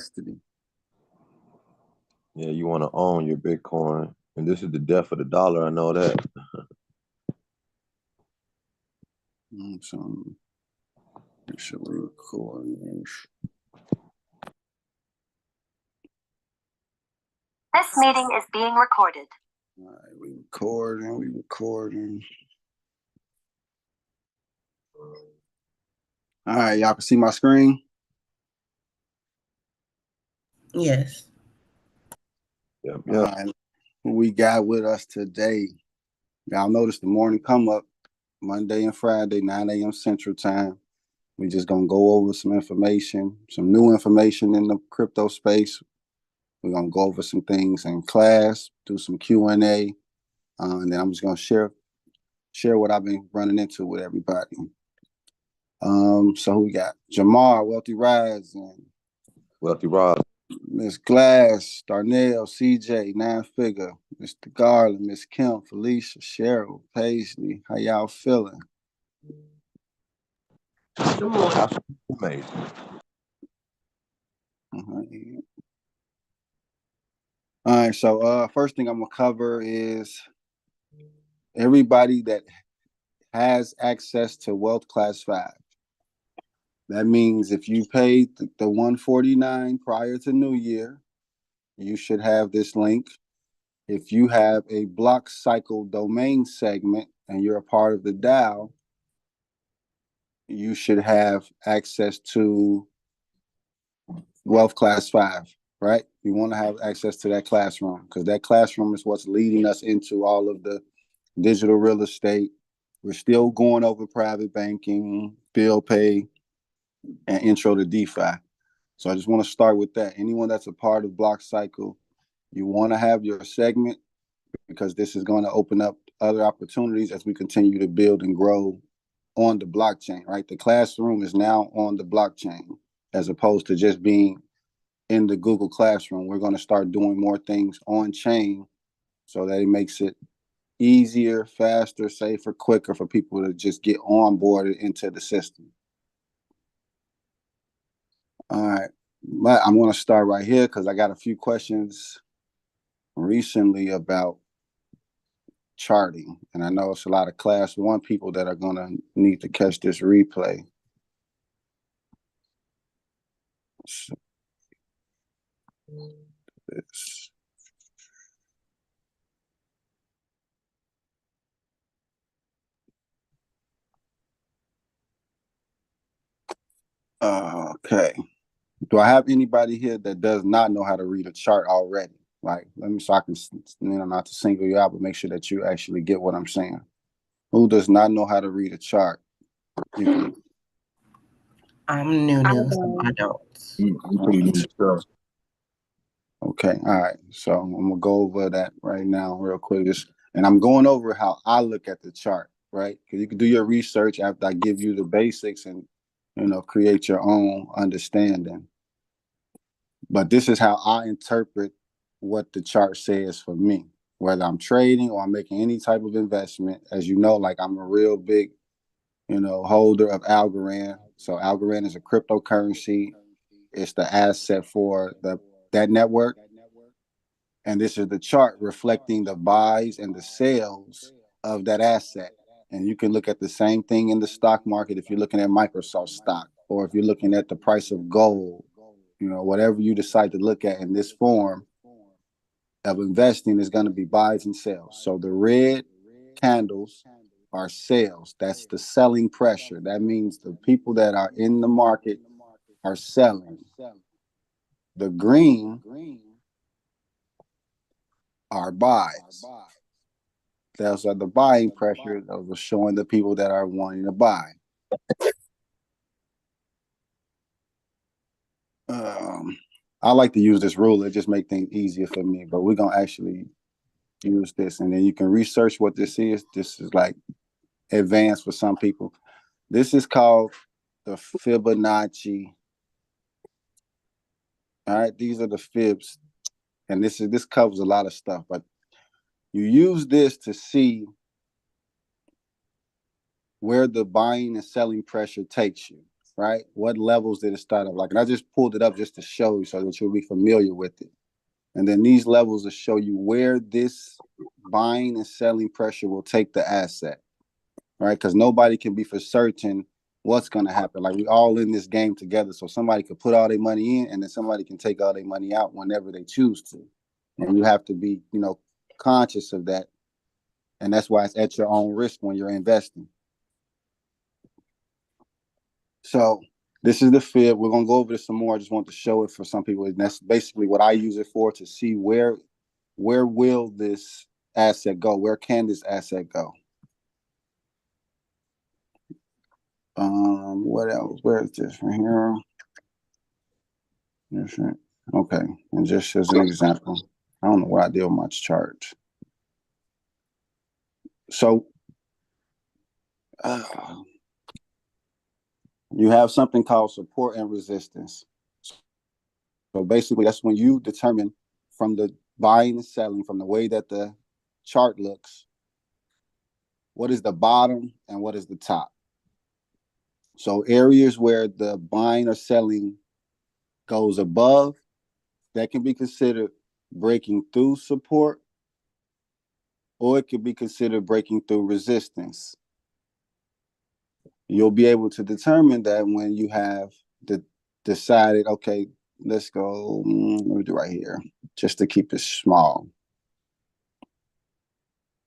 custody. Yeah, you want to own your Bitcoin. And this is the death of the dollar. I know that. So, should we record this? This meeting is being recorded. All right, we recording. All right, y'all can see my screen? Yes. Yep. All right, who we got with us today? Y'all notice the morning come up, Monday and Friday, 9 a.m. Central Time. We just gonna go over some information, some new information in the crypto space. We're gonna go over some things in class, do some Q&A, and then I'm just gonna share what I've been running into with everybody. So who we got? Jamar, Wealthy Rise, and Wealthy Rob. Miss Glass, Darnell, CJ, Nine Figure, Mr. Garland, Miss Kim, Felicia, Cheryl, Paisley. How y'all feeling? Good morning. Amazing. All right, so first thing I'm gonna cover is everybody that has access to Wealth Class 5. That means if you paid the $149 prior to New Year, you should have this link. If you have a block cycle domain segment and you're a part of the DAO, you should have access to Wealth Class 5, right? You want to have access to that classroom because that classroom is what's leading us into all of the digital real estate. We're still going over private banking, bill pay, and intro to DeFi. So I just want to start with that. Anyone that's a part of Block Cycle, you want to have your segment because this is going to open up other opportunities as we continue to build and grow on the blockchain, right? The classroom is now on the blockchain as opposed to just being in the Google Classroom. We're going to start doing more things on chain so that it makes it easier, faster, safer, quicker for people to just get onboarded into the system. All right, but I'm going to start right here because I got a few questions recently about charting, and I know it's a lot of class 1 people that are going to need to catch this replay. So, this. Okay. Do I have anybody here that does not know how to read a chart already? Like, let me, so I can, not to single you out, but make sure that you actually get what I'm saying. Who does not know how to read a chart? I'm new, so I don't. I'm pretty new stuff. Okay, all right. So I'm gonna go over that right now, real quick. And I'm going over how I look at the chart, right? Because you can do your research after I give you the basics and create your own understanding. But this is how I interpret what the chart says for me, whether I'm trading or I'm making any type of investment. As you know, like I'm a real big, holder of Algorand. So Algorand is a cryptocurrency. It's the asset for that network. And this is the chart reflecting the buys and the sales of that asset. And you can look at the same thing in the stock market if you're looking at Microsoft stock, or if you're looking at the price of gold, whatever you decide to look at in this form of investing is going to be buys and sales. So the red candles are sales. That's the selling pressure. That means the people that are in the market are selling. The green are buys. Those are the buying pressure. Those are showing the people that are wanting to buy. I like to use this rule. It just makes things easier for me. But we're going to actually use this. And then you can research what this is. This is like advanced for some people. This is called the Fibonacci. All right. These are the fibs. And this covers a lot of stuff. But you use this to see where the buying and selling pressure takes you. right? What levels did it start at? Like, and I just pulled it up just to show you so that you'll be familiar with it. And then these levels will show you where this buying and selling pressure will take the asset, right? Because nobody can be for certain what's going to happen. Like, we all in this game together. So somebody could put all their money in and then somebody can take all their money out whenever they choose to. And you have to be, conscious of that. And that's why it's at your own risk when you're investing. So this is the fib. We're going to go over this some more. I just want to show it for some people. And that's basically what I use it for, to see where will this asset go? Where can this asset go? What else? Where is this from here? Okay. And just as an example, I don't know what I did with my chart. So you have something called support and resistance. So basically, that's when you determine from the buying and selling, from the way that the chart looks, what is the bottom and what is the top. So areas where the buying or selling goes above, that can be considered breaking through support, or it could be considered breaking through resistance. You'll be able to determine that when you have decided, okay, let's go, let me do right here, just to keep it small.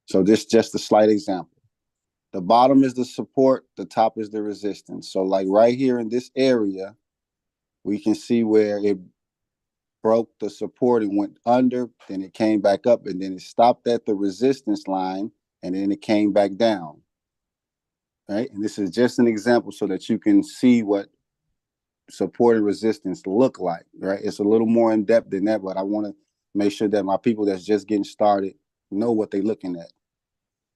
So this just a slight example. The bottom is the support, the top is the resistance. So like right here in this area, we can see where it broke the support and went under, then it came back up, and then it stopped at the resistance line, and then it came back down. Right? And this is just an example so that you can see what support and resistance look like, right? It's a little more in depth than that, but I want to make sure that my people that's just getting started know what they're looking at.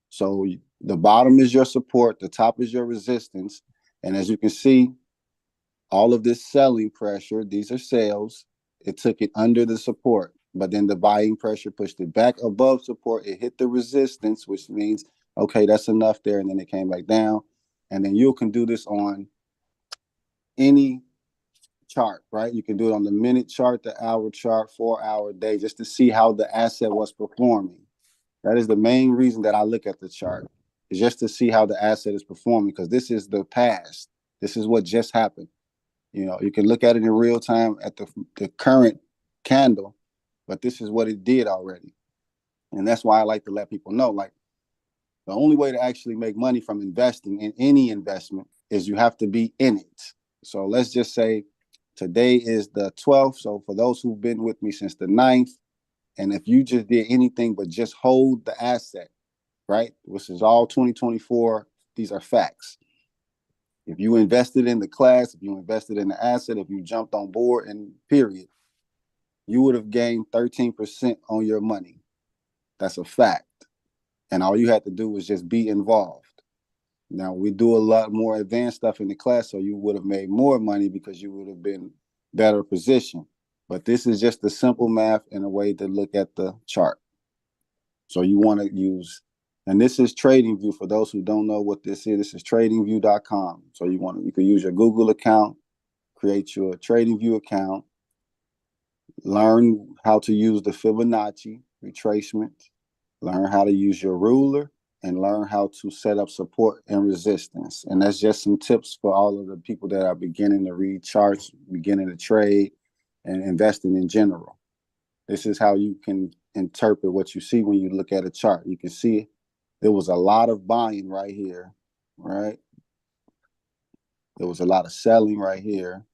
So the bottom is your support, the top is your resistance. And as you can see, all of this selling pressure, these are sales, it took it under the support, but then the buying pressure pushed it back above support. It hit the resistance, which means, okay, that's enough there. And then it came back down. And then you can do this on any chart, right? You can do it on the minute chart, the hour chart, 4 hour day, just to see how the asset was performing. That is the main reason that I look at the chart, is just to see how the asset is performing, because this is the past. This is what just happened. You can look at it in real time at the current candle, but this is what it did already. And that's why I like to let people know, like, the only way to actually make money from investing in any investment is you have to be in it. So let's just say today is the 12th. So for those who've been with me since the 9th, and if you just did anything but just hold the asset, right, which is all 2024, these are facts. If you invested in the class, if you invested in the asset, if you jumped on board, and period, you would have gained 13% on your money. That's a fact. And all you had to do was just be involved. Now, we do a lot more advanced stuff in the class, so you would have made more money because you would have been better positioned. But this is just the simple math and a way to look at the chart. So you want to use, and this is TradingView. For those who don't know what this is tradingview.com. So you can use your Google account, create your TradingView account, learn how to use the Fibonacci retracement, learn how to use your ruler, and learn how to set up support and resistance. And that's just some tips for all of the people that are beginning to read charts, beginning to trade, and investing in general. This is how you can interpret what you see when you look at a chart. You can see there was a lot of buying right here, right? There was a lot of selling right here.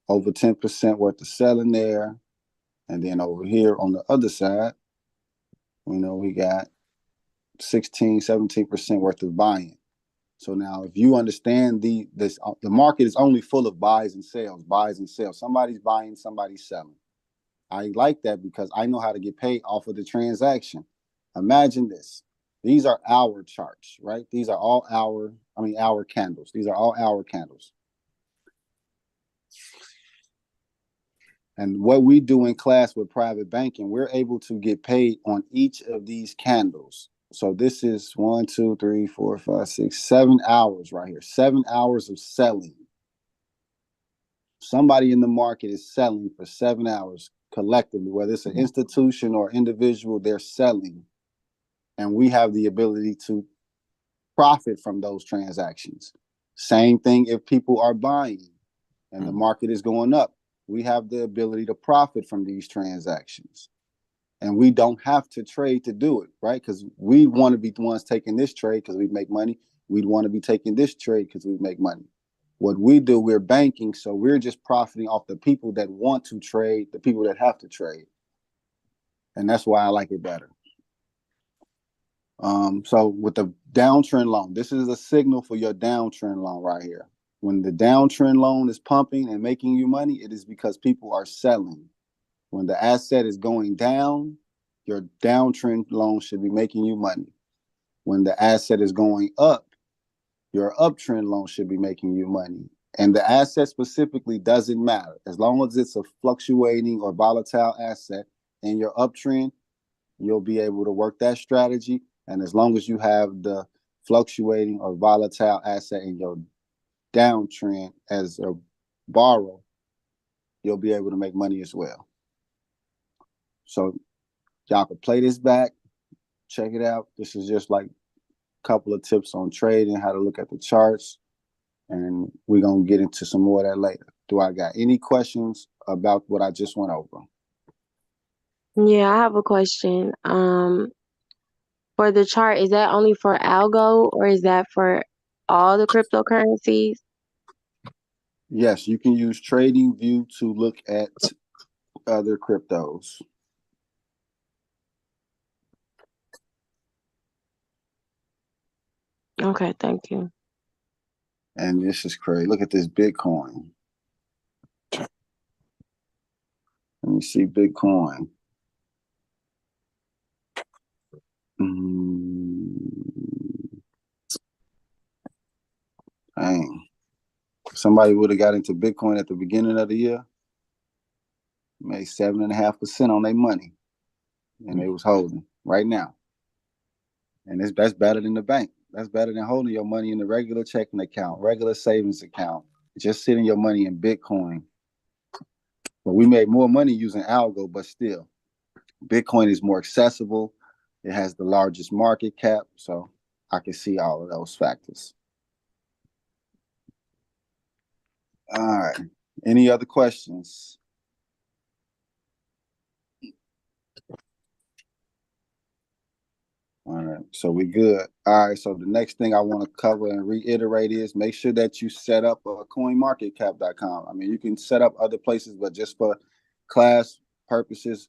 Over 10% worth of selling there. And then over here on the other side, we got 16, 17% worth of buying. So now if you understand the market is only full of buys and sales. Somebody's buying, somebody's selling. I like that because I know how to get paid off of the transaction. Imagine this. These are hour charts, right? These are all hour candles. These are all hour candles. And what we do in class with private banking, we're able to get paid on each of these candles. So this is 1, 2, 3, 4, 5, 6, 7 hours right here. 7 hours of selling. Somebody in the market is selling for 7 hours collectively, whether it's an institution or individual, they're selling. And we have the ability to profit from those transactions. Same thing if people are buying and the market is going up. We have the ability to profit from these transactions. And we don't have to trade to do it, right? Because we want to be the ones taking this trade because we make money. We'd want to be taking this trade because we make money. What we do, we're banking, so we're just profiting off the people that want to trade, the people that have to trade. And that's why I like it better. So with the downtrend loan, this is a signal for your downtrend loan right here. When the downtrend loan is pumping and making you money, it is because people are selling. When the asset is going down, your downtrend loan should be making you money. When the asset is going up, your uptrend loan should be making you money. And the asset specifically doesn't matter. As long as it's a fluctuating or volatile asset in your uptrend, you'll be able to work that strategy. And as long as you have the fluctuating or volatile asset in your downtrend as a borrower, you'll be able to make money as well. So y'all can play this back, check it out. This is just like a couple of tips on trading, how to look at the charts, and we're going to get into some more of that later. Do I got any questions about what I just went over? Yeah, I have a question. For the chart, is that only for algo or is that for all the cryptocurrencies? Yes, you can use TradingView to look at other cryptos. Okay, thank you. And this is crazy. Look at this Bitcoin. Let me see Bitcoin. Dang. Somebody would have got into Bitcoin at the beginning of the year, made 7.5% on their money, and they was holding right now. And that's better than the bank. That's better than holding your money in the regular checking account, regular savings account, just sitting your money in Bitcoin. But we made more money using algo, but still, Bitcoin is more accessible. It has the largest market cap, so I can see all of those factors. All right. Any other questions? All right, so we good. All right, so the next thing I want to cover and reiterate is make sure that you set up a coinmarketcap.com. I mean, you can set up other places, but just for class purposes,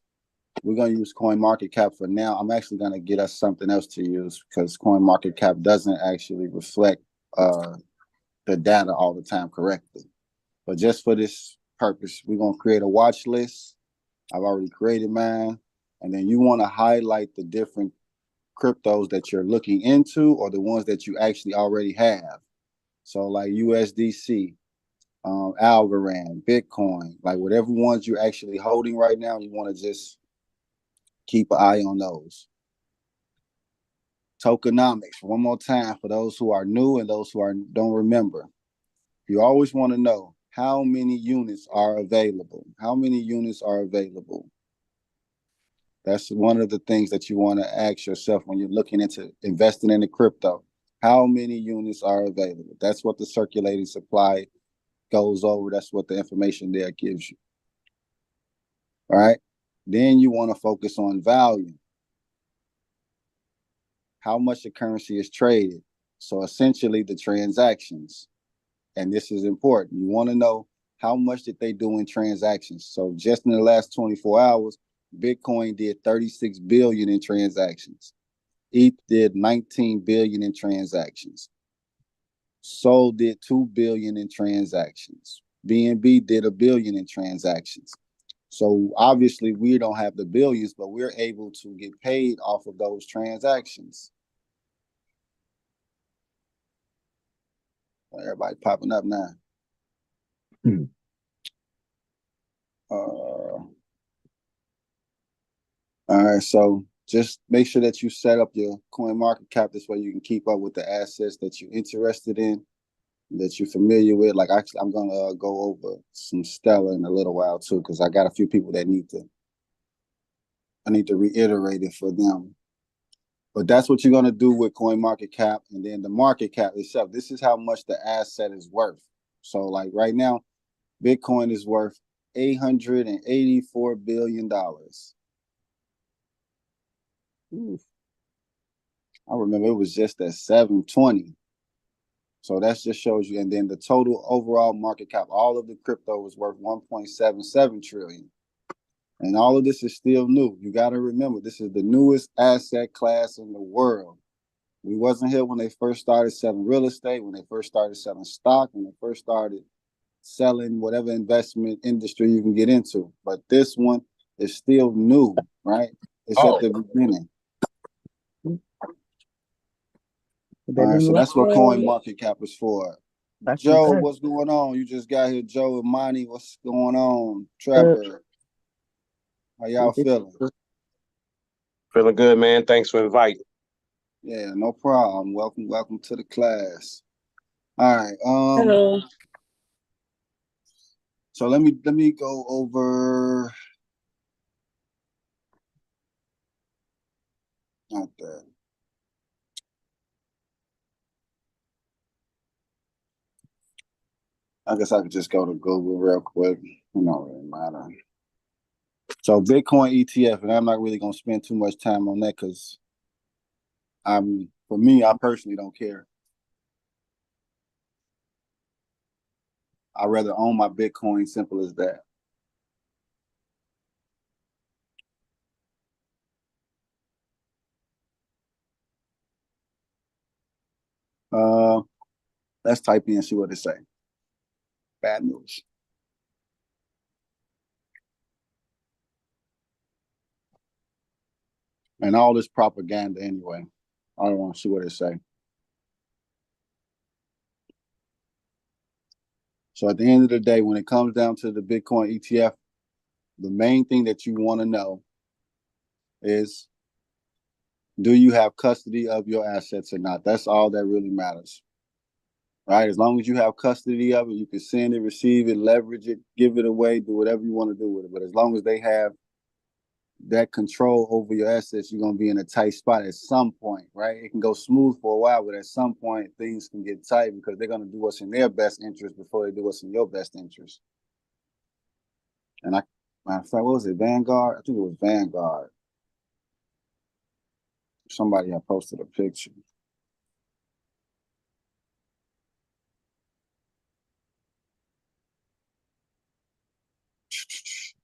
we're going to use CoinMarketCap for now. I'm actually going to get us something else to use because CoinMarketCap doesn't actually reflect the data all the time correctly. But just for this purpose, we're going to create a watch list. I've already created mine. And then you want to highlight the different cryptos that you're looking into or the ones that you actually already have. So like USDC, Algorand, Bitcoin, like whatever ones you're actually holding right now, you want to just keep an eye on those. Tokenomics, one more time for those who are new and those who don't remember. You always want to know how many units are available. How many units are available? That's one of the things that you want to ask yourself when you're looking into investing in the crypto. How many units are available? That's what the circulating supply goes over. That's what the information there gives you. All right. Then you want to focus on value. How much the currency is traded. So essentially the transactions. And this is important. You want to know how much did they do in transactions. So just in the last 24 hours, Bitcoin did 36 billion in transactions. ETH did 19 billion in transactions. Sol did 2 billion in transactions. BNB did 1 billion in transactions. So obviously we don't have the billions, but we're able to get paid off of those transactions. Everybody popping up now. All right, so just make sure that you set up your coin market cap. This way you can keep up with the assets that you're interested in, that you're familiar with. Like I'm gonna go over some Stellar in a little while too, because I got a few people that I need to reiterate it for them. But that's what you're gonna do with coin market cap, and then the market cap itself. This is how much the asset is worth. So like right now, Bitcoin is worth $884 billion. Oof. I remember it was just at 720. So that just shows you. And then the total overall market cap, all of the crypto was worth 1.77 trillion. And all of this is still new. You got to remember, this is the newest asset class in the world. We wasn't here when they first started selling real estate, when they first started selling stock, when they first started selling whatever investment industry you can get into. But this one is still new, right? It's at the beginning. All right, so that's what coin market cap is for. Joe, what's going on? You just got here. Joe and Monty, what's going on? Trevor, how y'all feeling? Feeling good, man. Thanks for inviting. Yeah, no problem. Welcome to the class. All right. Hello. So let me go over. Not that. I guess I could just go to Google real quick. It don't really matter. So Bitcoin ETF, and I'm not really gonna spend too much time on that because for me, I personally don't care. I'd rather own my Bitcoin, simple as that. Let's type in and see what it say. Bad news. And all this propaganda anyway. I don't want to see what it say. So at the end of the day, when it comes down to the Bitcoin ETF, the main thing that you want to know is, do you have custody of your assets or not? That's all that really matters. Right? As long as you have custody of it, you can send it, receive it, leverage it, give it away, do whatever you want to do with it. But as long as they have that control over your assets, you're going to be in a tight spot at some point, right? It can go smooth for a while, but at some point things can get tight because they're going to do what's in their best interest before they do what's in your best interest. And matter of fact, what was it? Vanguard? I think it was Vanguard. Somebody had posted a picture.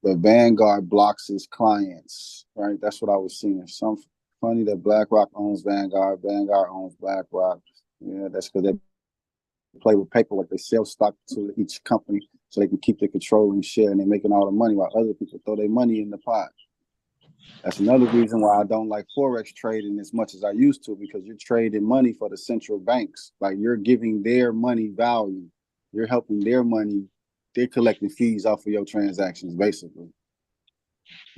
The Vanguard blocks its clients, right? That's what I was seeing. Some funny that BlackRock owns Vanguard, Vanguard owns BlackRock. Yeah, that's because they play with paperwork. They sell stock to each company so they can keep the controlling share, and they're making all the money while other people throw their money in the pot. That's another reason why I don't like Forex trading as much as I used to, because you're trading money for the central banks. Like, you're giving their money value. You're helping their money. They're collecting fees off of your transactions, basically.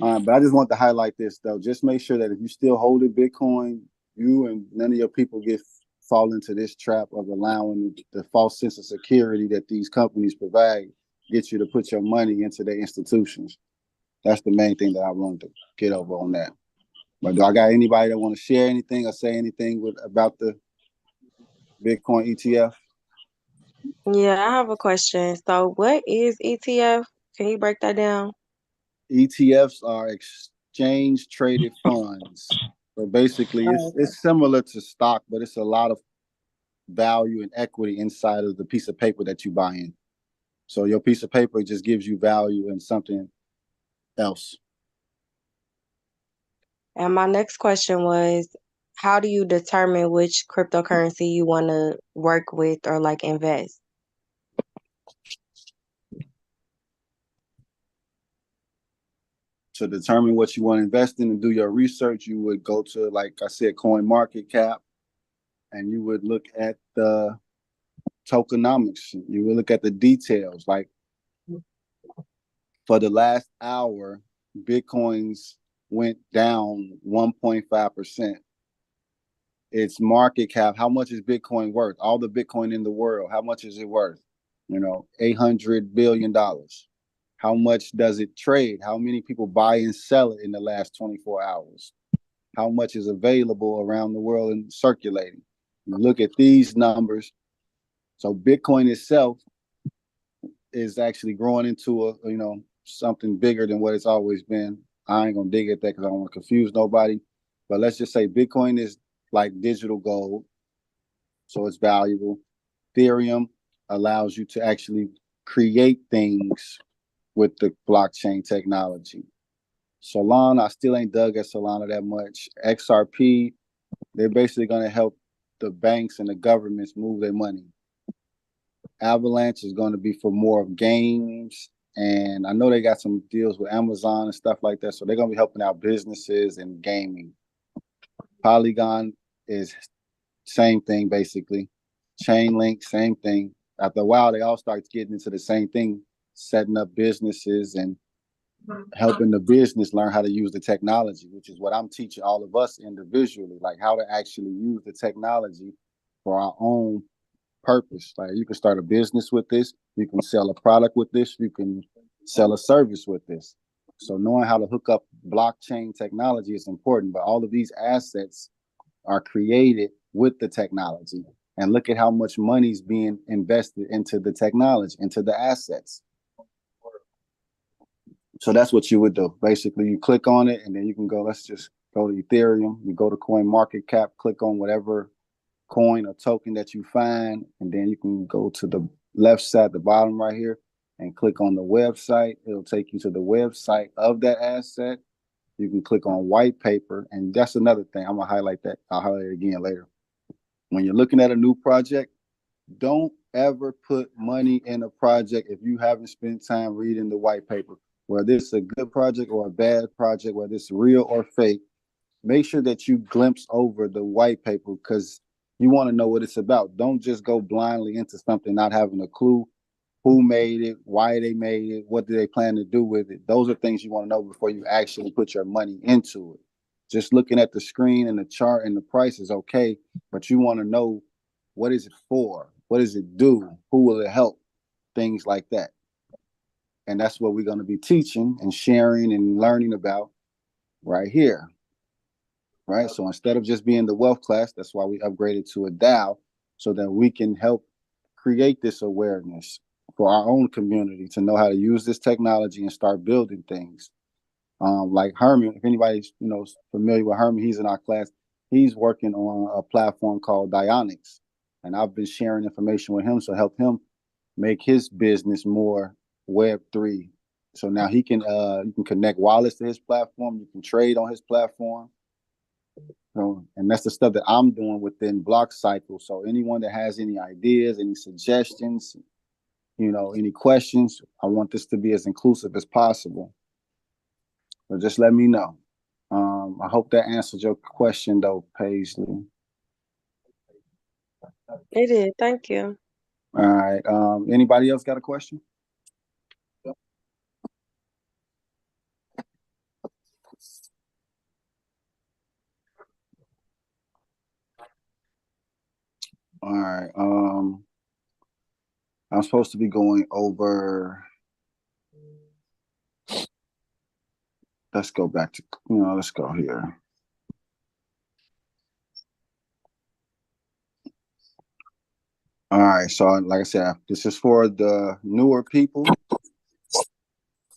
But I just want to highlight this, though. Just make sure that if you still hold a Bitcoin, you and none of your people fall into this trap of allowing the false sense of security that these companies provide, get you to put your money into their institutions. That's the main thing that I wanted to get over on that. But do I got anybody that want to share anything or say anything about the Bitcoin ETF? Yeah, I have a question. So what is ETF? Can you break that down? ETFs are exchange traded funds. So basically, it's similar to stock, but it's a lot of value and equity inside of the piece of paper that you buy in. So your piece of paper just gives you value in something else. And my next question was, how do you determine which cryptocurrency you want to work with or like invest? To determine what you want to invest in and do your research, you would go to, like I said, Coin Market Cap, and you would look at the tokenomics. You would look at the details. Like, for the last hour, Bitcoin's went down 1.5%. Its market cap, how much is Bitcoin worth? All the Bitcoin in the world, how much is it worth? $800 billion. How much does it trade? How many people buy and sell it in the last 24 hours? How much is available around the world and circulating? You look at these numbers. So Bitcoin itself is actually growing into something bigger than what it's always been. I ain't gonna dig at that because I don't want to confuse nobody. But let's just say Bitcoin is like digital gold, so it's valuable. Ethereum allows you to actually create things with the blockchain technology. Solana, I still ain't dug at Solana that much. XRP, they're basically going to help the banks and the governments move their money. Avalanche is going to be for more of games, and I know they got some deals with Amazon and stuff like that, so they're going to be helping out businesses and gaming. Polygon is same thing, basically. Chainlink, same thing. After a while, they all start getting into the same thing, setting up businesses and helping the business learn how to use the technology, which is what I'm teaching all of us individually, like how to actually use the technology for our own purpose. Like you can start a business with this, you can sell a product with this, you can sell a service with this. So knowing how to hook up blockchain technology is important, but all of these assets are created with the technology. And look at how much money is being invested into the technology, into the assets. So that's what you would do. Basically, you click on it and then you can go, let's just go to Ethereum. You go to CoinMarketCap, click on whatever coin or token that you find, and then you can go to the left side, the bottom right here, and click on the website. It'll take you to the website of that asset. You can click on white paper, and that's another thing. I'm gonna highlight that. I'll highlight it again later. When you're looking at a new project, don't ever put money in a project if you haven't spent time reading the white paper. Whether it's a good project or a bad project, whether it's real or fake, make sure that you glimpse over the white paper because you want to know what it's about. Don't just go blindly into something not having a clue who made it, why they made it, what do they plan to do with it. Those are things you want to know before you actually put your money into it. Just looking at the screen and the chart and the price is okay, but you want to know what is it for? What does it do? Who will it help? Things like that. And that's what we're going to be teaching and sharing and learning about right here. Right. So instead of just being the wealth class, that's why we upgraded to a DAO so that we can help create this awareness for our own community to know how to use this technology and start building things. Like Herman, if anybody's familiar with Herman, he's in our class. He's working on a platform called Dionics, and I've been sharing information with him to help him make his business more Web3. So now he can you can connect wallets to his platform. You can trade on his platform. And that's the stuff that I'm doing within Block Cycle. So anyone that has any ideas, any suggestions, any questions, I want this to be as inclusive as possible. So just let me know. I hope that answered your question, though, Paisley. It did. Thank you. All right. Anybody else got a question? All right. I'm supposed to be going over. Let's go back to, let's go here. All right. So like I said, this is for the newer people.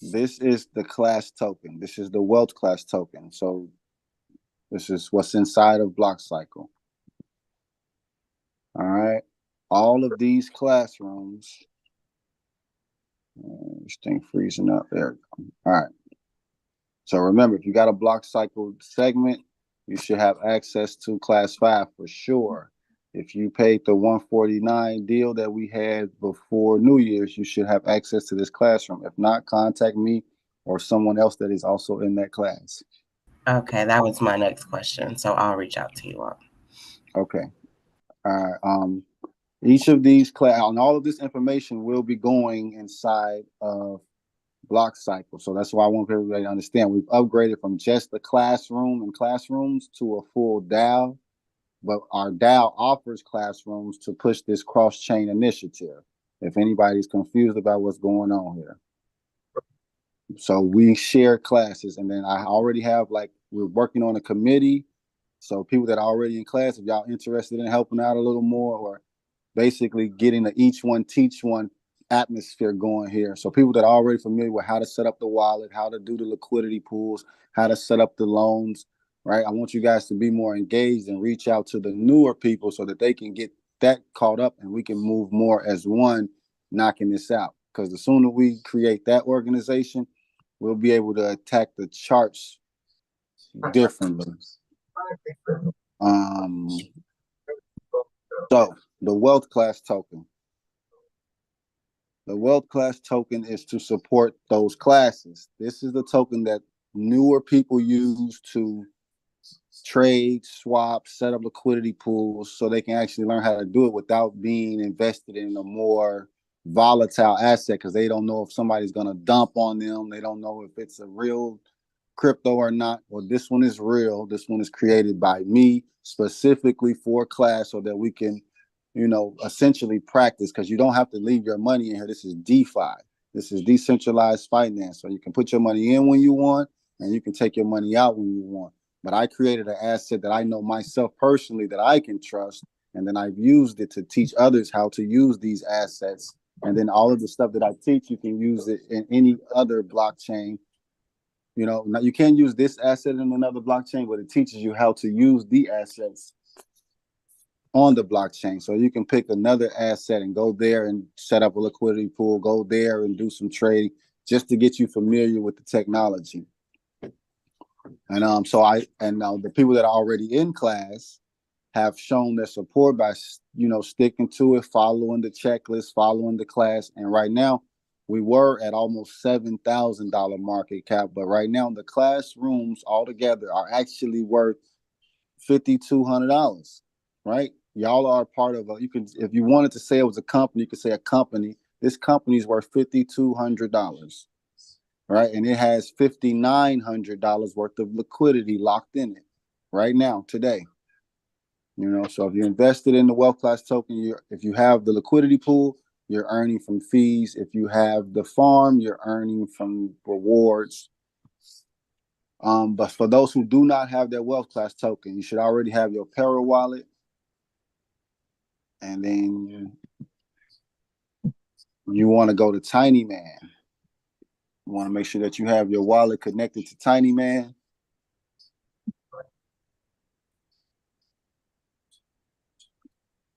This is the class token. This is the wealth class token. So this is what's inside of Block Cycle. All right. All of these classrooms. This thing freezing up there. All right. So remember, if you got a Block Cycle segment, you should have access to class 5 for sure. If you paid the $149 deal that we had before New Year's, you should have access to this classroom. If not, contact me or someone else that is also in that class. Okay, that was my next question. So I'll reach out to you all. Okay. All right. Each of these class and all of this information will be going inside of block cycle. So that's why I want everybody to understand we've upgraded from just the classroom and classrooms to a full DAO, but our DAO offers classrooms to push this cross-chain initiative. If anybody's confused about what's going on here. So we share classes, and then I already have, like, we're working on a committee. So people that are already in class, if y'all interested in helping out a little more, or basically getting the each one teach one atmosphere going here. So people that are already familiar with how to set up the wallet, how to do the liquidity pools, how to set up the loans, right? I want you guys to be more engaged and reach out to the newer people so that they can get that caught up and we can move more as one, knocking this out. Because the sooner we create that organization, we'll be able to attack the charts differently. So the wealth class token. The wealth class token is to support those classes. This is the token that newer people use to trade, swap, set up liquidity pools so they can actually learn how to do it without being invested in a more volatile asset, because they don't know if somebody's going to dump on them. They don't know if it's a real crypto or not. Well, this one is real. This one is created by me specifically for class so that we can, essentially practice, because you don't have to leave your money in here. This is DeFi. This is decentralized finance. So you can put your money in when you want and you can take your money out when you want. But I created an asset that I know myself personally that I can trust. And then I've used it to teach others how to use these assets. And then all of the stuff that I teach, you can use it in any other blockchain. Now you can't use this asset in another blockchain, but it teaches you how to use the assets on the blockchain. So you can pick another asset and go there and set up a liquidity pool, go there and do some trading just to get you familiar with the technology. And now the people that are already in class have shown their support by, sticking to it, following the checklist, following the class. And right now we were at almost $7,000 market cap, but right now the classrooms altogether are actually worth $5,200, right? Y'all are part of if you wanted to say it was a company, you could say a company. This company is worth $5,200. Right, and it has $5,900 worth of liquidity locked in it right now, today. So if you invested in the wealth class token, if you have the liquidity pool, you're earning from fees. If you have the farm, you're earning from rewards. But for those who do not have their wealth class token, you should already have your Para wallet, and then you want to go to Tiny Man. You want to make sure that you have your wallet connected to Tiny Man.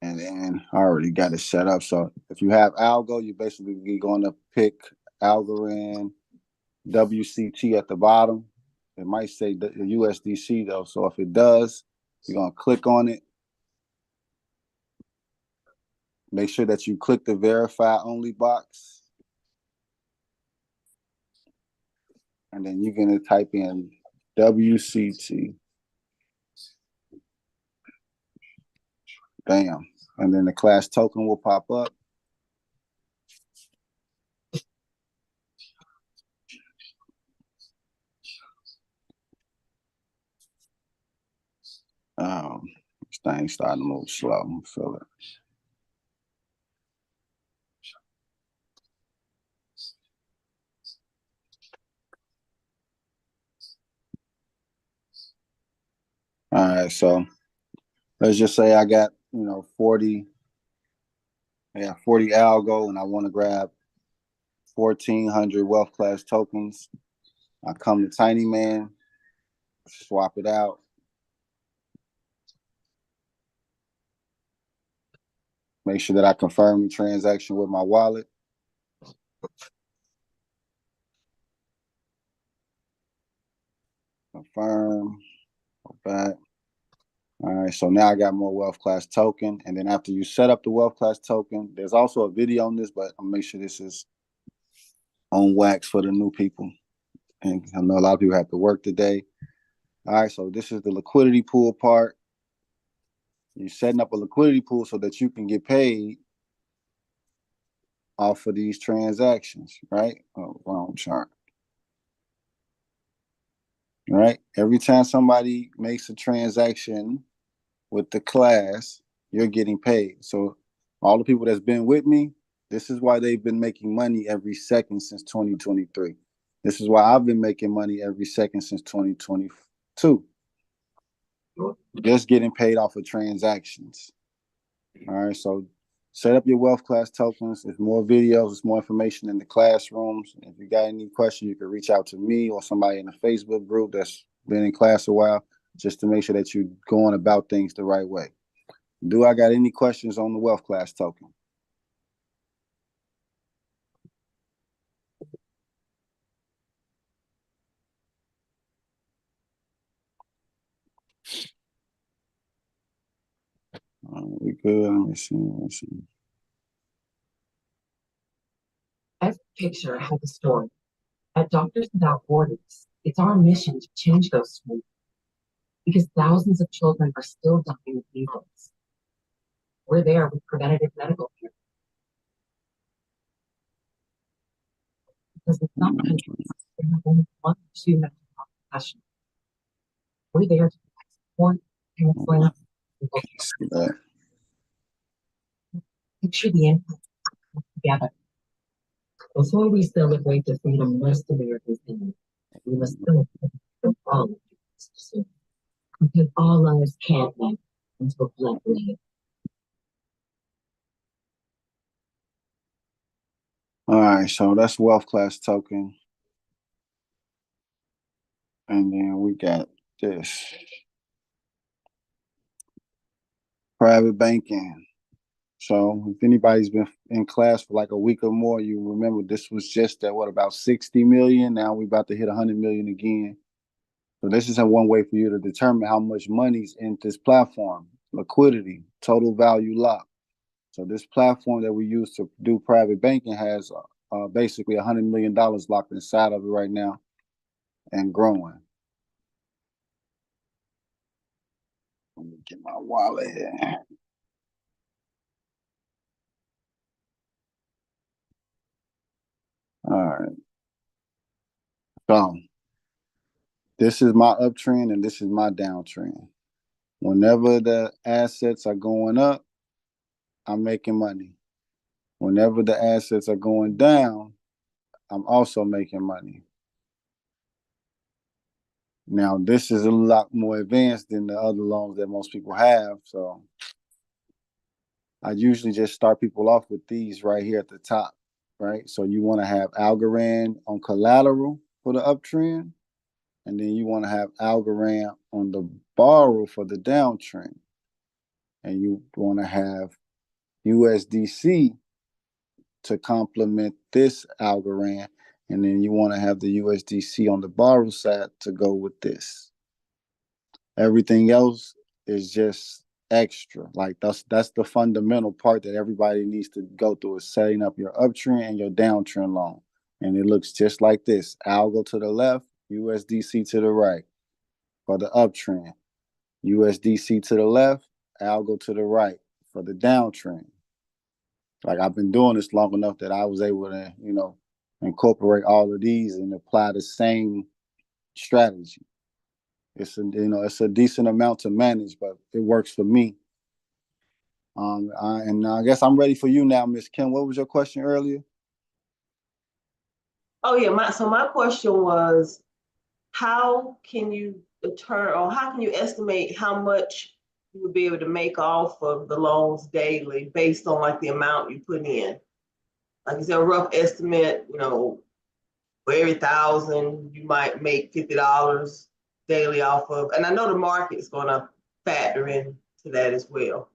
And then I already got it set up. So if you have Algo, you're basically going to pick Algorand WCT at the bottom. It might say the USDC though. So if it does, you're going to click on it. Make sure that you click the verify only box. And then you're going to type in WCT. Bam. And then the class token will pop up. This thing's starting to move slow. I feel it. All right, so let's just say I got 40 algo, and I want to grab 1,400 wealth class tokens. I come to Tiny Man, swap it out. Make sure that I confirm the transaction with my wallet. Confirm. Go back. All right, so now I got more wealth class token. And then after you set up the wealth class token, there's also a video on this, but I'll make sure this is on wax for the new people. And I know a lot of people have to work today. All right, so this is the liquidity pool part. You're setting up a liquidity pool so that you can get paid off of these transactions, right? Oh, wrong chart. Right? Every time somebody makes a transaction with the class, you're getting paid. So all the people that's been with me, this is why they've been making money every second since 2023. This is why I've been making money every second since 2022. Just getting paid off of transactions. All right, so set up your wealth class tokens. There's more videos, there's more information in the classrooms. If you got any questions, you can reach out to me or somebody in the Facebook group that's been in class a while, just to make sure that you're going about things the right way. Do I got any questions on the wealth class token? We good. Let me see. Every picture has a story. At Doctors Without Borders, it's our mission to change those stories because thousands of children are still dying of measles. We're there with preventative medical care. Because in some countries, they have only 1 or 2 mental health professionals. We're there to provide support, counseling, and medical care. Picture the impact together. Before we celebrate the freedom most Americans need, we must celebrate all of it. Because all lives can't matter until blood bleeds. All right, so that's wealth class token. And then we got this. Private banking. So if anybody's been in class for like a week or more, you remember this was just at about 60 million. Now we're about to hit 100 million again. So this is one way for you to determine how much money's in this platform. Liquidity, total value lock. So this platform that we use to do private banking has basically $100 million locked inside of it right now and growing. Let me get my wallet here. All right. So this is my uptrend and this is my downtrend. Whenever the assets are going up, I'm making money. Whenever the assets are going down, I'm also making money. Now, this is a lot more advanced than the other loans that most people have. So I usually just start people off with these right here at the top, right? So you want to have Algorand on collateral for the uptrend, and then you want to have Algorand on the borrow for the downtrend. And you want to have USDC to complement this Algorand, and then you want to have the USDC on the borrow side to go with this. Everything else is just extra. Like that's the fundamental part that everybody needs to go through, is setting up your uptrend and your downtrend loan. And it looks just like this. Algo to the left, USDC to the right for the uptrend. USDC to the left, Algo to the right for the downtrend. Like I've been doing this long enough that I was able to, incorporate all of these and apply the same strategy. It's a decent amount to manage, but it works for me. I guess I'm ready for you now, Miss Kim. What was your question earlier? Oh yeah, my question was, how can you estimate how much you would be able to make off of the loans daily based on like the amount you put in? Like, is there a rough estimate, for every 1,000 you might make $50 daily off of? And I know the market is gonna factor into that as well.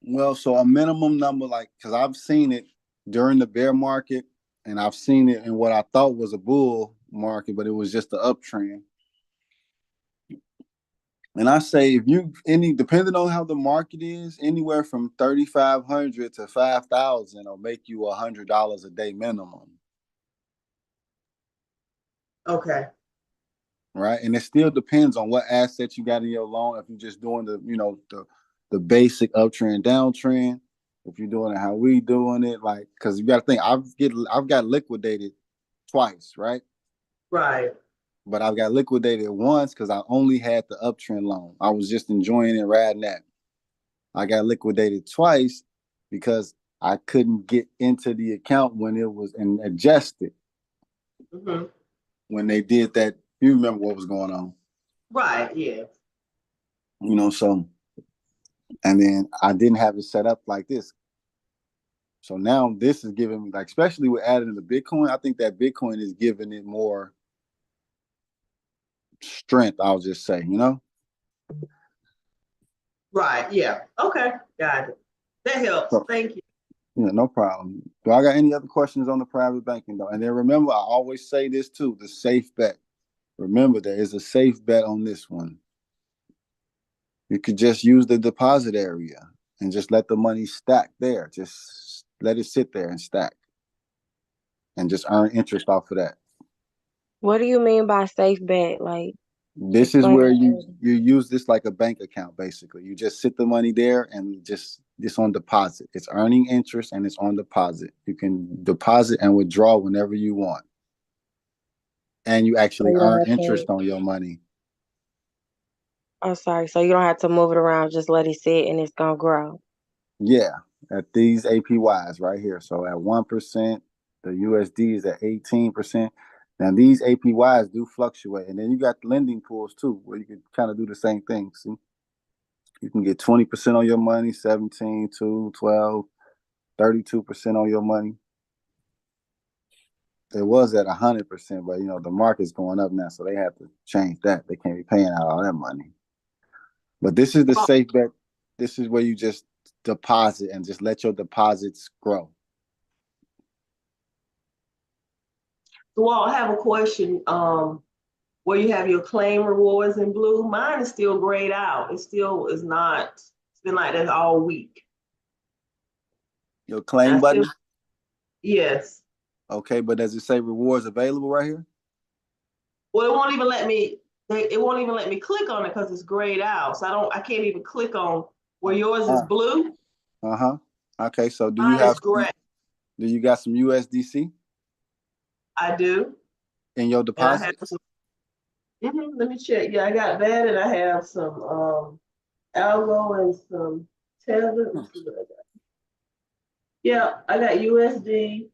Well, so a minimum number, because I've seen it during the bear market, and I've seen it in what I thought was a bull market, but it was just the uptrend. And I say, depending on how the market is, anywhere from 3,500 to 5,000 will make you $100 a day minimum. Okay. Right, and it still depends on what assets you got in your loan. If you're just doing the basic uptrend, downtrend, if you're doing it how we doing it, like, because you got to think, I've got liquidated twice, right? Right. But I've got liquidated once because I only had the uptrend loan. I was just enjoying it, riding that. I got liquidated twice because I couldn't get into the account when it was and adjust it. Mhm. When they did that, you remember what was going on, Right, yeah. you know, so, and then I didn't have it set up like this. So now this is giving me, like, especially with adding the Bitcoin, I think that Bitcoin is giving it more strength, I'll just say, you know? Right, yeah. Okay, got it. That helps. So, Thank you. yeah, no problem. Do I got any other questions on the private banking though? And then remember, I always say this too, the safe bet. Remember, there is a safe bet on this one. You could just use the deposit area and just let the money stack there. Just let it sit there and stack and just earn interest off of that. What do you mean by safe bet? Like, This is explain where it you further. use this like a bank account, basically. You just sit the money there and just it's on deposit. It's earning interest and it's on deposit. You can deposit and withdraw whenever you want. And you So actually you don't earn have interest to, on your money. oh, sorry. So you don't have to move it around, just let it sit and it's gonna grow. Yeah, at these APYs right here. So at 1%, the USD is at 18%. Now these APYs do fluctuate. And then you got lending pools too, where you can kind of do the same thing. See? You can get 20% on your money, 17, 2, 12, 32% on your money. It was at 100%, but you know, the market's going up now, so they have to change that. They can't be paying out all that money. But this is the Well, safe bet. This is where you just deposit and just let your deposits grow. so I have a question. Where you have your claim rewards in blue, mine is still grayed out. It still is not, it's been like that all week. Your And claim I button. still, yes. Okay, but does it say rewards available right here? Well, it won't even let me, it won't even let me click on it because it's grayed out. So I can't even click on where yours is blue. Uh-huh. Okay, so do you Mine is have gray. do you got some USDC I do. in your And I have deposit? some, let me check. Yeah, I got that and I have some Algo and some Tether. Let's see what I got. Yeah, I got USD,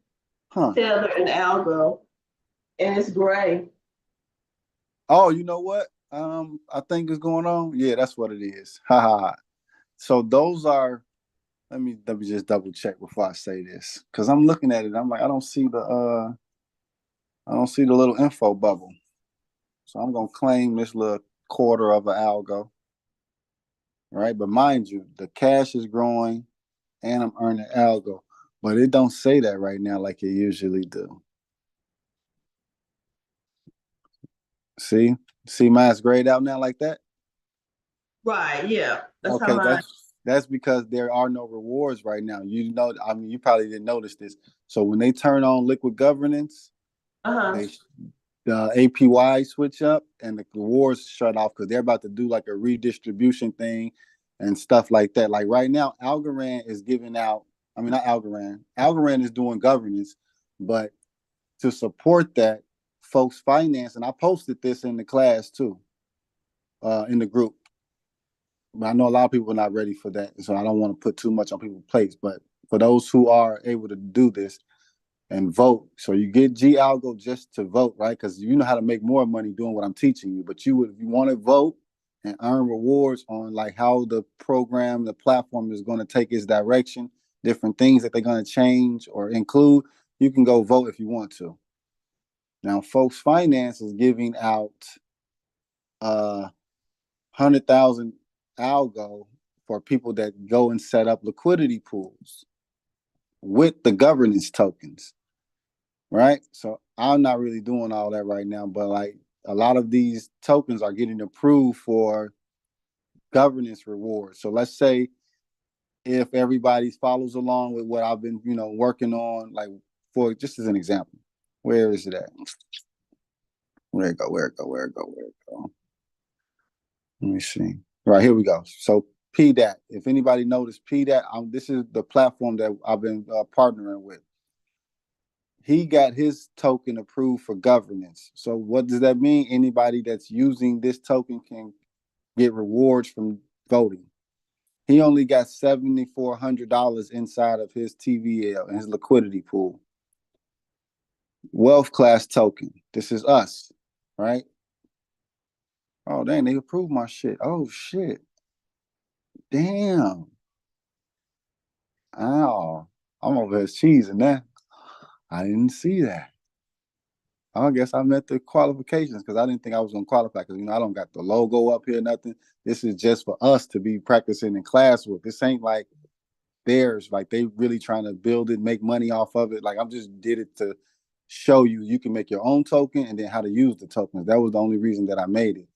Huh. Tether, and Algo, and it's gray. Oh, you know what? I think is going on. Yeah, that's what it is. Ha ha ha. So those are. Let me just double check before I say this, because I'm looking at it. I'm like, I don't see the little info bubble. So I'm gonna claim this little quarter of an algo, right? But mind you, the cash is growing, and I'm earning algo, but it don't say that right now like it usually do. See, mine's grayed out now like that. Right, yeah. That's how Okay, mine. that's because there are no rewards right now. You know, I mean, you probably didn't notice this. So when they turn on liquid governance, Uh-huh. the APY switch up and the rewards shut off because they're about to do like a redistribution thing and stuff like that. Like right now, Algorand is giving out. I mean, not Algorand. Algorand is doing governance, but to support that, folks finance, and I posted this in the class too, in the group. But I know a lot of people are not ready for that, so I don't want to put too much on people's plates. But for those who are able to do this and vote, so you get G Algo just to vote, right? Because you know how to make more money doing what I'm teaching you. But if you want to vote and earn rewards on like how the program, the platform is going to take its direction, different things that they're going to change or include, you can go vote if you want to. Now, Folks Finance is giving out 100,000 algo for people that go and set up liquidity pools with the governance tokens, right? So I'm not really doing all that right now, but like a lot of these tokens are getting approved for governance rewards. So let's say if everybody follows along with what I've been, working on, like for just as an example, where is it at? Where it go? Let me see. Right, here we go. So PDAT. If anybody noticed PDAT, this is the platform that I've been partnering with. He got his token approved for governance. So what does that mean? Anybody that's using this token can get rewards from voting. He only got $7,400 inside of his TVL and his liquidity pool. Wealth class token. This is us, right? Oh, dang, they approved my shit. Oh, shit. Damn. Oh, I'm over here cheesing that. I didn't see that. I guess I met the qualifications because I didn't think I was going to qualify because, I don't got the logo up here, nothing. This is just for us to be practicing in class with. This ain't like theirs. Like they really trying to build it, make money off of it. Like I just did it to show you can make your own token and then how to use the tokens. That was the only reason that I made it.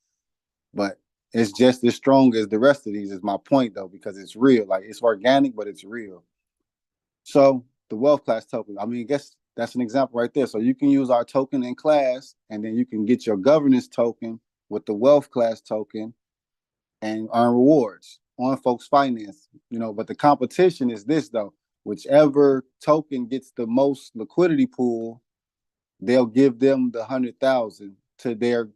But it's just as strong as the rest of these is my point though, because it's real. Like it's organic, but it's real. So the wealth class token, I guess that's an example right there. So you can use our token in class and then you can get your governance token with the wealth class token and earn rewards on folks' finance, but the competition is this though, whichever token gets the most liquidity pool, they'll give them the 100,000 to their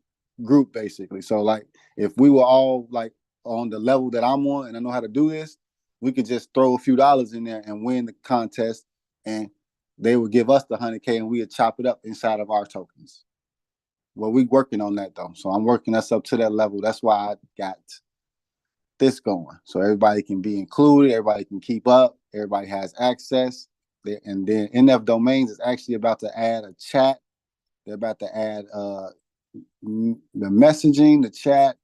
group basically. So like if we were all like on the level that I'm on and I know how to do this, we could just throw a few dollars in there and win the contest and they would give us the 100K and we would chop it up inside of our tokens. Well, we working on that though. So I'm working us up to that level. That's why I got this going. So everybody can be included, everybody can keep up, everybody has access. And then NF Domains is actually about to add a chat. They're about to add the messaging, the chat,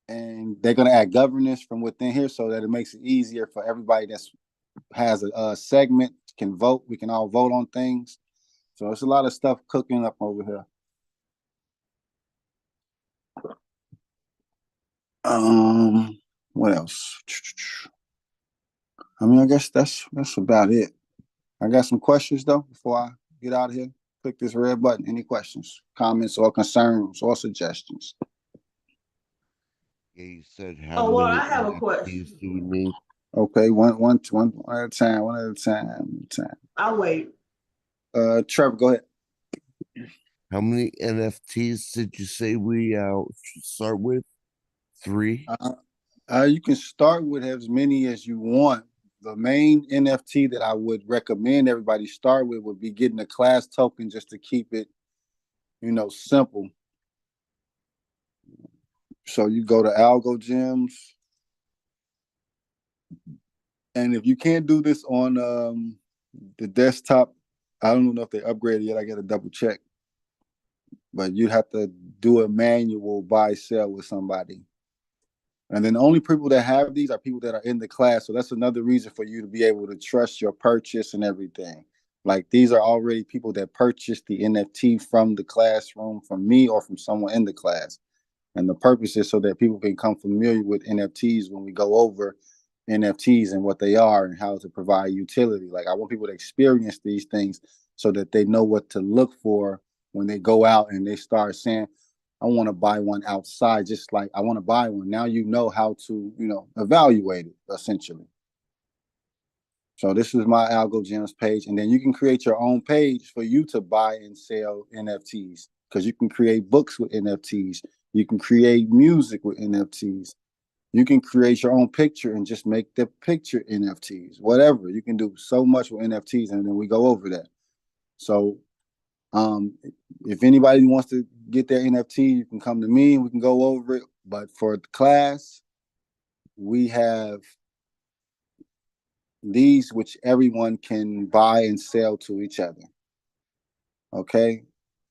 and they're going to add governance from within here so that it makes it easier for everybody that has a segment can vote. We can all vote on things. So it's a lot of stuff cooking up over here. What else? I guess that's about it. I got some questions though before I get out of here. Click this red button. Any questions, comments, or concerns or suggestions? Yeah, you said Oh, well, I have a question. NFTs do we need? Okay, one at a time. One at a time. I'll wait. Trevor, go ahead. How many NFTs did you say we should start with? 3? You can start with as many as you want. The main NFT that I would recommend everybody start with would be getting a class token just to keep it, simple. So you go to Algo Gems. And if you can't do this on the desktop, I don't know if they upgraded yet. I got to double check. But you'd have to do a manual buy sell with somebody. And then the only people that have these are people that are in the class. So that's another reason for you to be able to trust your purchase and everything. Like these are already people that purchased the NFT from the classroom, from me or from someone in the class. And the purpose is so that people can become familiar with NFTs when we go over NFTs and what they are and how to provide utility. Like I want people to experience these things so that they know what to look for when they go out and they start saying, I want to buy one outside, just like I want to buy one. Now you know how to, evaluate it essentially. So this is my Algo Gems page. And then you can create your own page for you to buy and sell NFTs because you can create books with NFTs. You can create music with NFTs. You can create your own picture and just make the picture NFTs, whatever. You can do so much with NFTs and then we go over that. So if anybody wants to get their NFT, you can come to me and we can go over it. But for the class, we have these which everyone can buy and sell to each other. Okay.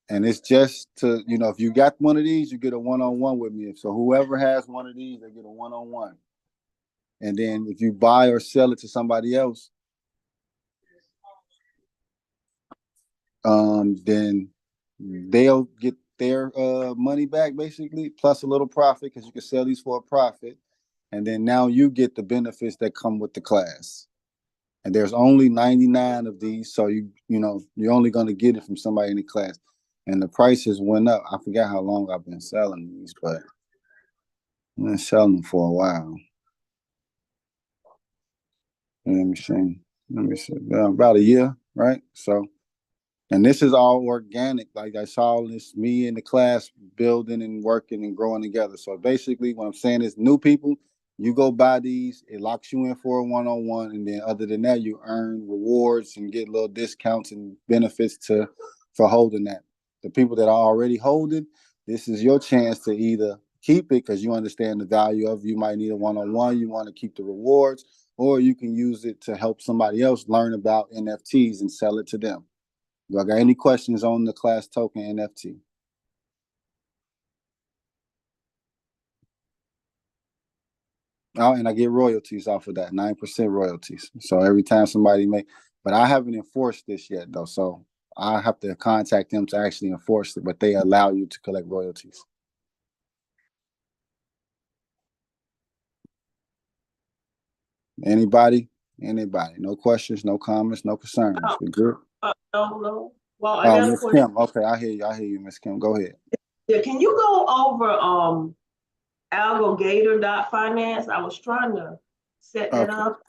And it's just to, if you got one of these, you get a one-on-one with me. So whoever has one of these, they get a one-on-one. And then if you buy or sell it to somebody else, then they'll get their money back basically, plus a little profit because you can sell these for a profit. And then now you get the benefits that come with the class. And there's only 99 of these, so you're only going to get it from somebody in the class. And the prices went up. I forgot how long I've been selling these, but I've been selling them for a while. Let me see. About a year, right? So, and this is all organic. Like I saw this, me and the class building and working and growing together. So basically, what I'm saying is, new people, you go buy these, it locks you in for a one-on-one, and then other than that, you earn rewards and get little discounts and benefits for holding that. The people that are already holding, this is your chance to either keep it because you understand the value of. You might need a one-on-one. You want to keep the rewards, or you can use it to help somebody else learn about NFTs and sell it to them. Do I got any questions on the class token NFT? Oh, and I get royalties off of that, 9% royalties. So every time somebody but I haven't enforced this yet though. So I have to contact them to actually enforce it, but they allow you to collect royalties. Anybody? No questions, no comments, no concerns. We good? No. Well, I got a Miss question. Kim. Okay, I hear you, Miss Kim. Go ahead. Yeah, can you go over algogator.finance? I was trying to set that Okay. up.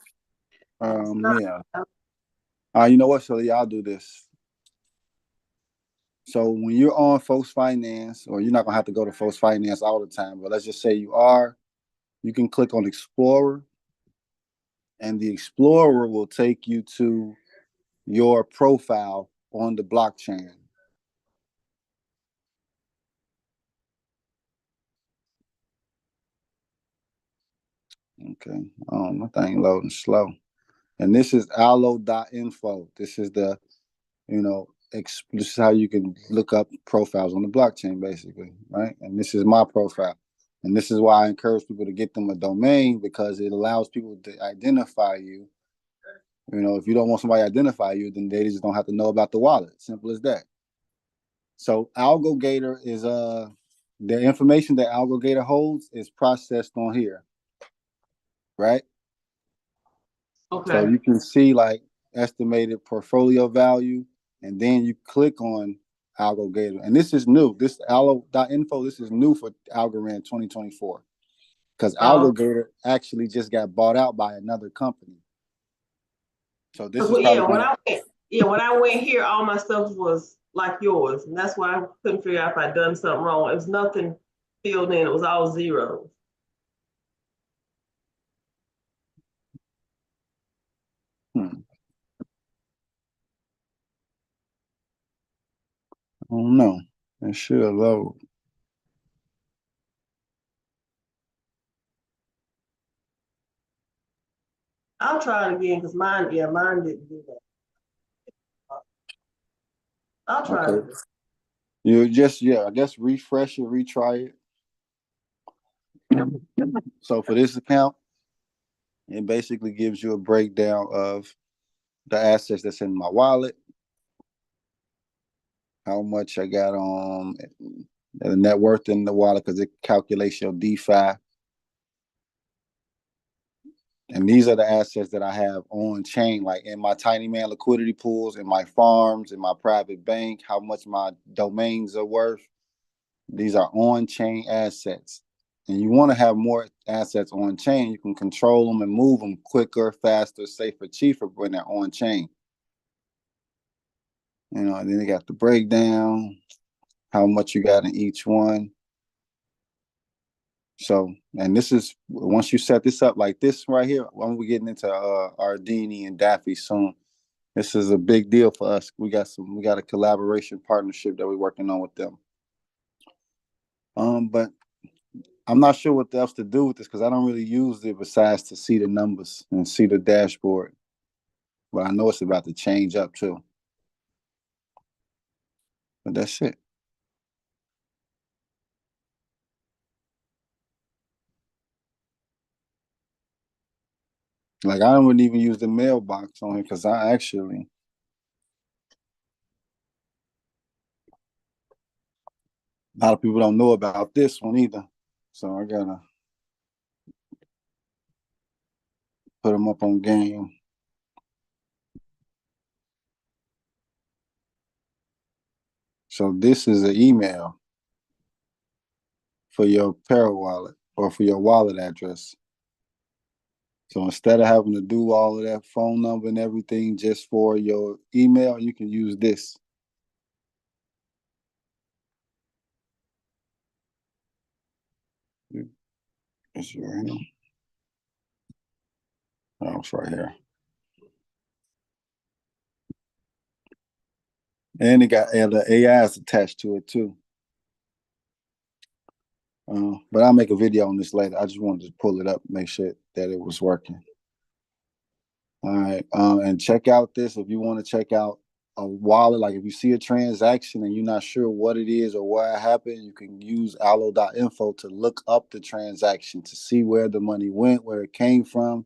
Yeah. You know what? So yeah, I'll do this. So when you're on Folks Finance, or you're not gonna have to go to Folks Finance all the time, but let's just say you are, you can click on Explorer, and the Explorer will take you to your profile on the blockchain. Okay. My thing loading slow. And this is allo.info. This is the, this is how you can look up profiles on the blockchain, basically, right? And this is my profile. And this is why I encourage people to get them a domain, because it allows people to identify you. If you don't want somebody to identify you, then they just don't have to know about the wallet. Simple as that. So AlgoGator is the information that AlgoGator holds is processed on here, right? Okay. So you can see like estimated portfolio value, and then you click on AlgoGator. And this is new. This allo.info, this is new for Algorand 2024. Because AlgoGator actually just got bought out by another company. So this is when I went here, all my stuff was like yours, and that's why I couldn't figure out if I'd done something wrong. It was nothing filled in; it was all zeros. I don't know. It should load. I'll try it again because mine didn't do that. I'll try it. You just, I guess refresh it, retry it. So for this account, it basically gives you a breakdown of the assets that's in my wallet, how much I got on the net worth in the wallet, because it calculates your DeFi. And these are the assets that I have on chain, like in my Tiny Man liquidity pools, in my farms, in my private bank, how much my domains are worth. These are on chain assets. And you want to have more assets on chain. You can control them and move them quicker, faster, safer, cheaper when they're on chain. And then they got the breakdown, how much you got in each one. So, and this is, once you set this up like this right here, when we're getting into Ardini and Daffy soon, this is a big deal for us. We got a collaboration partnership that we're working on with them. But I'm not sure what else to do with this, because I don't really use it besides to see the numbers and see the dashboard. But I know it's about to change up too. But that's it. Like, I wouldn't even use the mailbox on it, because a lot of people don't know about this one either. So I gotta put them up on game. So this is an email for your Para wallet, or for your wallet address. So instead of having to do all of that phone number and everything just for your email, you can use this. Is it right here? Oh, it's right here. And it got the AIs attached to it too. But I'll make a video on this later. I just wanted to pull it up, make sure that it was working. All right. And check out this if you want to check out a wallet. Like if you see a transaction and you're not sure what it is or where it happened, you can use allo.info to look up the transaction to see where the money went, where it came from.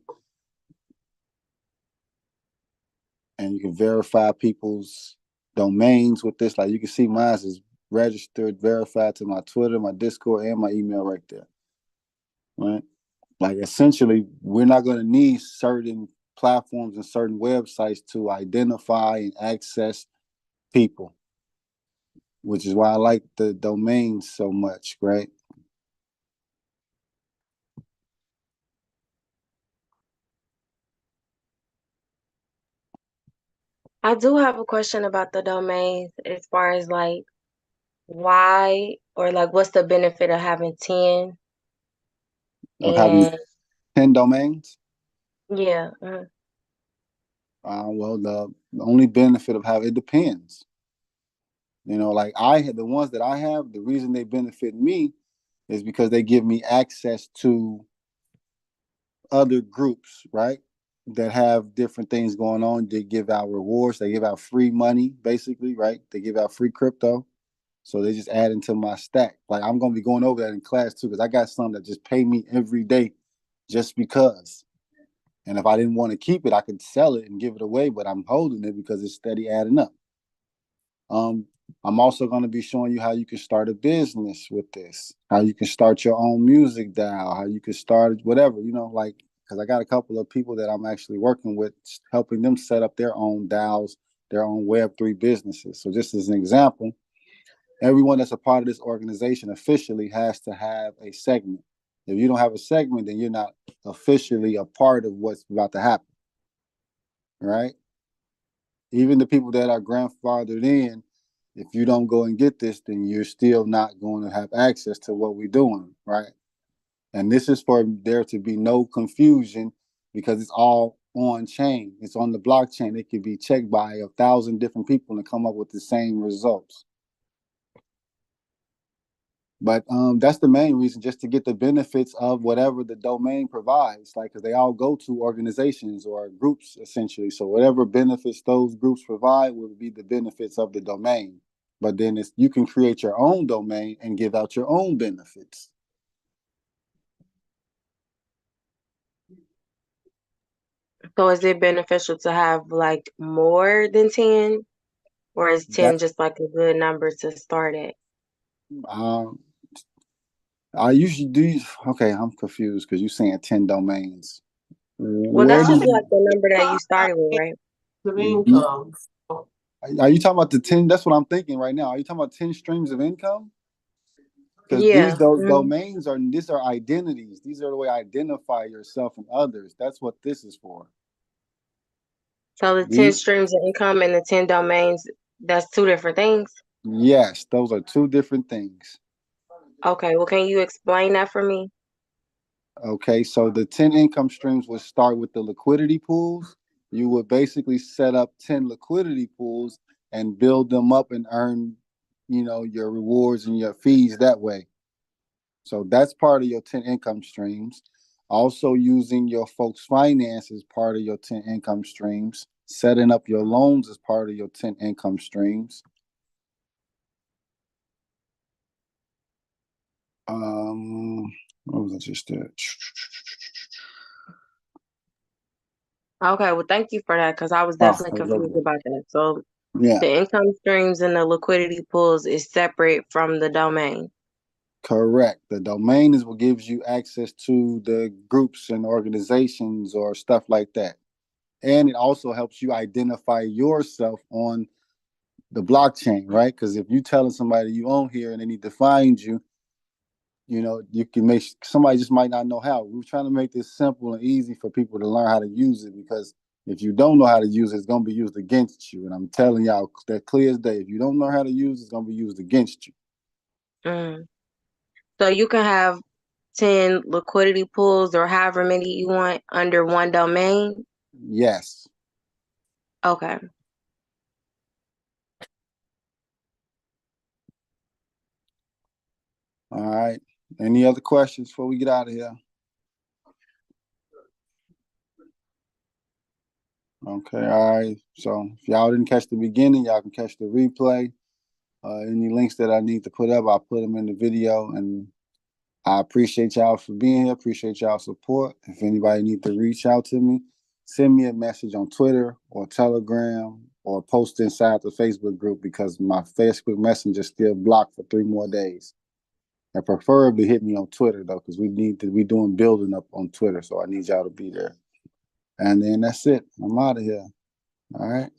And you can verify people's domains with this. Like you can see mine is registered, verified to my Twitter, my Discord, and my email right there. Right? Like essentially, we're not going to need certain platforms and certain websites to identify and access people, which is why I like the domains so much, right? I do have a question about the domains as far as like why or like what's the benefit of having 10 Of having and 10 domains. yeah. Well, the only benefit of having it depends. You know, like I had the ones that I have, the reason they benefit me is because they give me access to other groups, right? That have different things going on. They give out rewards, they give out free money, basically, right? They give out free crypto. So they just add into my stack. Like I'm gonna be going over that in class too, because I got some that just pay me every day just because. And if I didn't want to keep it, I could sell it and give it away, but I'm holding it because it's steady adding up. I'm also going to be showing you how you can start a business with this, how you can start your own music DAO, how you can start whatever, you know, like, because I got a couple of people that I'm actually working with, helping them set up their own DAOs, their own Web3 businesses. So just as an example, everyone that's a part of this organization officially has to have a segment. If you don't have a segment, then you're not officially a part of what's about to happen, right? Even the people that are grandfathered in, if you don't go and get this, then you're still not going to have access to what we're doing, right? And this is for there to be no confusion because it's all on chain. It's on the blockchain. It can be checked by 1,000 different people and come up with the same results. But that's the main reason, just to get the benefits of whatever the domain provides, like, because they all go to organizations or groups, essentially. So whatever benefits those groups provide will be the benefits of the domain. But then you can create your own domain and give out your own benefits. So is it beneficial to have like more than 10? Or is 10 just like a good number to start at? I usually do. Okay, I'm confused because you're saying 10 domains. Well, that's usually like the number that you started with, right? Of income. Are you talking about the 10? That's what I'm thinking right now. Are you talking about 10 streams of income? Because Yeah. domains these are identities. These are the way I identify yourself and others. That's what this is for. So the 10 streams of income and the 10 domains, that's two different things? Yes, those are two different things. Okay, well, can you explain that for me? Okay, so the 10 income streams would start with the liquidity pools. You would basically set up 10 liquidity pools and build them up and earn, your rewards and your fees that way. So that's part of your 10 income streams. Also using your folks' finance as part of your 10 income streams. Setting up your loans as part of your 10 income streams. What was I just there? Okay, well, thank you for that because I was definitely confused about that. So yeah, the income streams and the liquidity pools is separate from the domain. Correct. The domain is what gives you access to the groups and organizations or stuff like that. And it also helps you identify yourself on the blockchain, right? Because if you're telling somebody you own here and they need to find you, you know, you can make, somebody just might not know how. We're trying to make this simple and easy for people to learn how to use it, because if you don't know how to use it, it's going to be used against you. And I'm telling y'all that clear as day, if you don't know how to use it, it's going to be used against you. Mm. So you can have 10 liquidity pools or however many you want under one domain? Yes. Okay. All right. Any other questions before we get out of here? Okay. All right. So if y'all didn't catch the beginning, y'all can catch the replay. Any links that I need to put up, I'll put them in the video. And I appreciate y'all for being here. Appreciate y'all support. If anybody needs to reach out to me, send me a message on Twitter or Telegram or post inside the Facebook group, because my Facebook Messenger is still blocked for 3 more days. And preferably hit me on Twitter though, because we doing building up on Twitter. So I need y'all to be there. And then that's it. I'm out of here. All right.